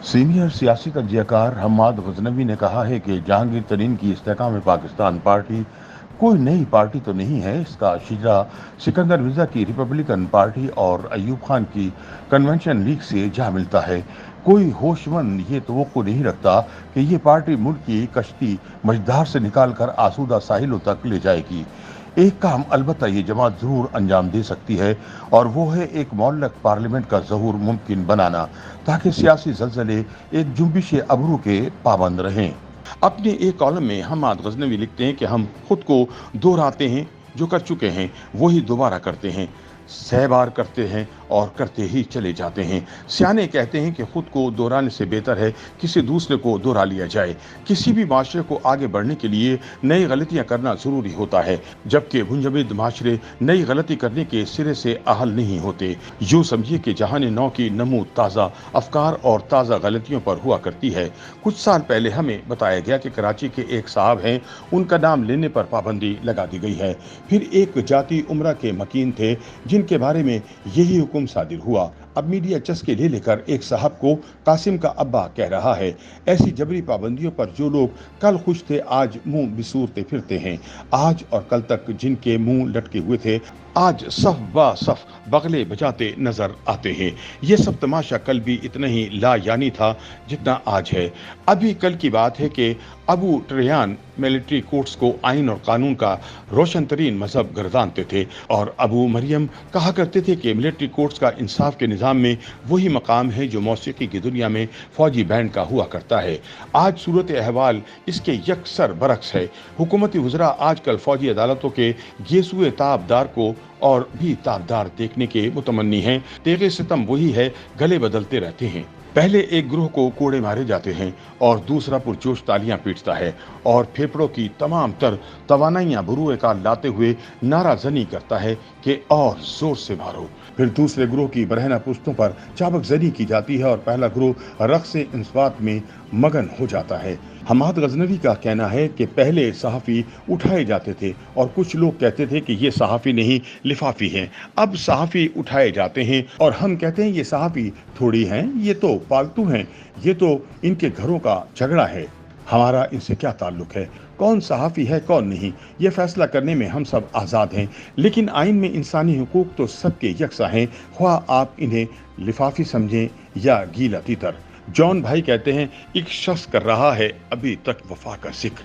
Senior सियासी तज्जियाकार हम्माद गजनवी ने कहा है कि जहांगीर तरीन की इस्तेकाम पाकिस्तान पार्टी कोई नई पार्टी तो नहीं है। इसका शिजरा सिकंदर मिर्जा की रिपब्लिकन पार्टी और अयूब खान की कन्वेंशन लीग से जा मिलता है। कोई होशमंद ये तवक्को नहीं रखता कि ये पार्टी मुल्क की कश्ती मझधार से निकालकर आसूदा साहिलों तक ले जाएगी। एक काम अलबत्ता ये जमात जरूर अंजाम दे सकती है, और वो है एक मुअल्लक पार्लियामेंट का ज़हूर मुमकिन बनाना, ताकि सियासी ज़लज़ले एक जुम्बिश अबरू के पाबंद रहें। अपने एक कॉलम में हम्माद गजनवी लिखते हैं कि हम खुद को दोहराते हैं, जो कर चुके हैं वही दोबारा करते हैं, सह बार करते हैं और करते ही चले जाते हैं। सियाने कहते हैं कि खुद को दोहराने से बेहतर है किसी दूसरे को दोहरा लिया जाए। किसी भी माशरे को आगे बढ़ने के लिए नई गलतियां करना ज़रूरी होता है, जबकि मुंजमद माशरे नई गलती करने के सिरे से अहल नहीं होते। यूँ समझिए कि जहान नौ की नमूद ताज़ा अफकार और ताज़ा गलतियों पर हुआ करती है। कुछ साल पहले हमें बताया गया कि कराची के एक साहब हैं, उनका नाम लेने पर पाबंदी लगा दी गई है। फिर एक जाती उम्रा के मकीन थे जिनके बारे में यही हुक्म सादिर हुआ। अब मीडिया चस्के ले लेकर एक साहब को कासिम का अब्बा कह रहा है। ऐसी जबरी पाबंदियों पर जो लोग कल खुश थे आज मुंह बिसूरते फिरते हैं। आज और कल तक जिनके मुंह लटके हुए थे आज सफ बा सफ बगले बजाते नजर आते हैं। ये सब तमाशा कल भी इतना ही लायानी था जितना आज है। अभी कल की बात है कि अबू ट्रेयान मिलिट्री कोर्ट्स को आइन और कानून का रोशन तरीन मजहब गर्दानते थे, और अबू मरियम कहा करते थे कि मिलिट्री कोर्ट्स का इंसाफ के निज़ाम में वही मकाम है जो मौसीकी की दुनिया में फौजी बैंड का हुआ करता है। आज सूरत अहवाल इसके यकसर बरक्स है। हुकूमती वज़रा आजकल फौजी अदालतों के गेसुए ताबदार को और भी ताबदार देखने के मुतमन्नी हैं। तेगे सितम वही है, गले बदलते रहते हैं। पहले एक ग्रोह को कोड़े मारे जाते हैं और दूसरा पुरजोश तालियां पीटता है और फेफड़ों की तमाम तर तवानाइयां बुरुए का लाते हुए नाराजनी करता है कि और जोर से मारो। फिर दूसरे ग्रोह की बरहना पुश्तों पर चाबक जनी की जाती है और पहला ग्रोह रक़्स इंसबात में मगन हो जाता है। हम्माद गजनवी का कहना है कि पहले सहाफ़ी उठाए जाते थे और कुछ लोग कहते थे कि ये सहाफ़ी नहीं लिफाफी हैं। अब सहाफ़ी उठाए जाते हैं और हम कहते हैं ये सहाफ़ी थोड़ी हैं, ये तो पालतू हैं, ये तो इनके घरों का झगड़ा है, हमारा इनसे क्या ताल्लुक है। कौन सहाफ़ी है कौन नहीं, ये फैसला करने में हम सब आज़ाद हैं। लेकिन आइन में इंसानी हुकूक तो सबके यकसा हैं, ख्वाह आप इन्हें लिफाफी समझें या गीला तीतर। जॉन भाई कहते हैं, एक शख्स कर रहा है अभी तक वफा का जिक्र,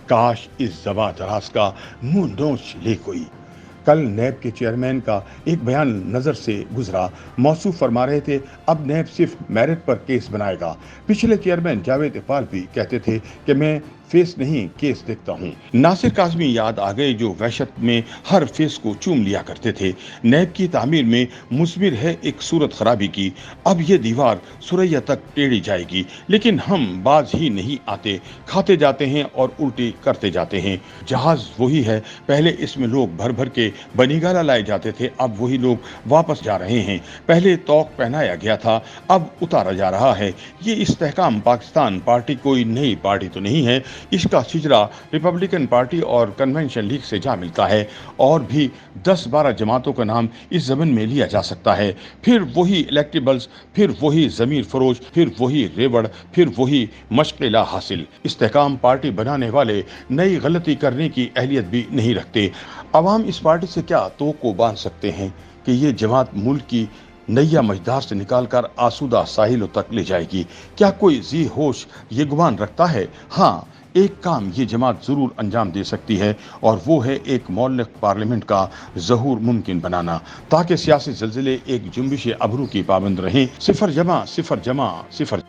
काश इस ज़बां दराज का मुंह नोच ले कोई। कल नैब के चेयरमैन का एक बयान नज़र से गुजरा। मौसूफ फरमा रहे थे अब नैब सिर्फ मेरिट पर केस बनाएगा। पिछले चेयरमैन जावेद इकबाल भी कहते थे कि मैं फेस नहीं केस देखता हूँ। नासिर काज़मी याद आ गए जो वहशत में हर फेस को चूम लिया करते थे। नैब की तामीर में मुस्मिर है एक सूरत खराबी की, अब ये दीवार सुरैया तक टेढ़ी जाएगी, लेकिन हम बाज ही नहीं आते, खाते जाते हैं और उल्टी करते जाते हैं। जहाज वही है, पहले इसमें लोग भर भर के बनीगाला लाए जाते थे, अब वही लोग वापस जा रहे हैं। पहले तौक पहनाया गया था, अब उतारा जा रहा है। ये इस्तेहकाम पाकिस्तान पार्टी कोई नई पार्टी तो नहीं है, इसका शिजरा रिपब्लिकन पार्टी और कन्वेंशन लीग से जा मिलता है। और भी 10-12 जमातों का नाम इस ज़मन में लिया जा सकता है। फिर वही इलेक्टेबल्स, फिर वही ज़मीर फरोज, फिर वही रेवड़, फिर वही मशक़िला हासिल। इस्तेहकाम पार्टी बनाने वाले नई गलती करने की अहलियत भी नहीं रखते। अवाम इस पार्टी से क्या तवक्को बांध सकते हैं कि ये जमात मुल्क की नैया मझधार से निकालकर आसूदा साहिलों तक ले जाएगी। क्या कोई जी होश ये गुमान रखता है? हाँ, एक काम ये जमात ज़रूर अंजाम दे सकती है, और वो है एक मुअल्लक पार्लियामेंट का ज़हूर मुमकिन बनाना, ताकि सियासी ज़लज़ले एक जुम्बिश अबरू की पाबंद रहें। सिफर जमा सिफर जमा सिफर।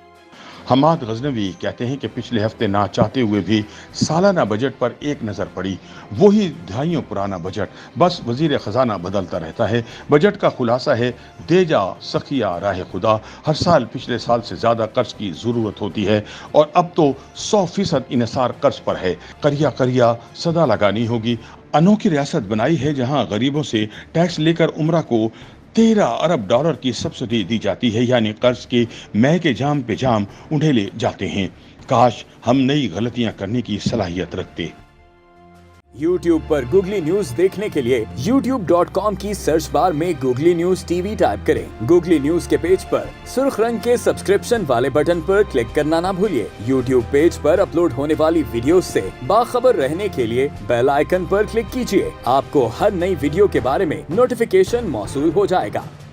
हम्माद गजनवी कहते हैं कि पिछले हफ्ते ना चाहते हुए भी सालाना बजट पर एक नज़र पड़ी। वही दहाइयों पुराना बजट, बस वज़ीर ख़जाना बदलता रहता है। बजट का खुलासा है, दे जा सखिया राह खुदा। हर साल पिछले साल से ज़्यादा कर्ज की ज़रूरत होती है, और अब तो 100% इन्हिसार कर्ज पर है। करिया करिया सदा लगानी होगी। अनोखी रियासत बनाई है जहाँ गरीबों से टैक्स लेकर उम्रा को 13 अरब डॉलर की सब्सिडी दी जाती है, यानी कर्ज के मैं के जाम पे जाम उंडेले जाते हैं। काश हम नई गलतियां करने की सलाहियत रखते। YouTube पर गूगली न्यूज देखने के लिए youtube.com की सर्च बार में गूगली न्यूज टीवी टाइप करें। गूगली न्यूज के पेज पर सुर्ख रंग के सब्सक्रिप्शन वाले बटन पर क्लिक करना ना भूलिए। YouTube पेज पर अपलोड होने वाली वीडियोस से बाखबर रहने के लिए बेल आइकन पर क्लिक कीजिए। आपको हर नई वीडियो के बारे में नोटिफिकेशन मौसूल हो जाएगा।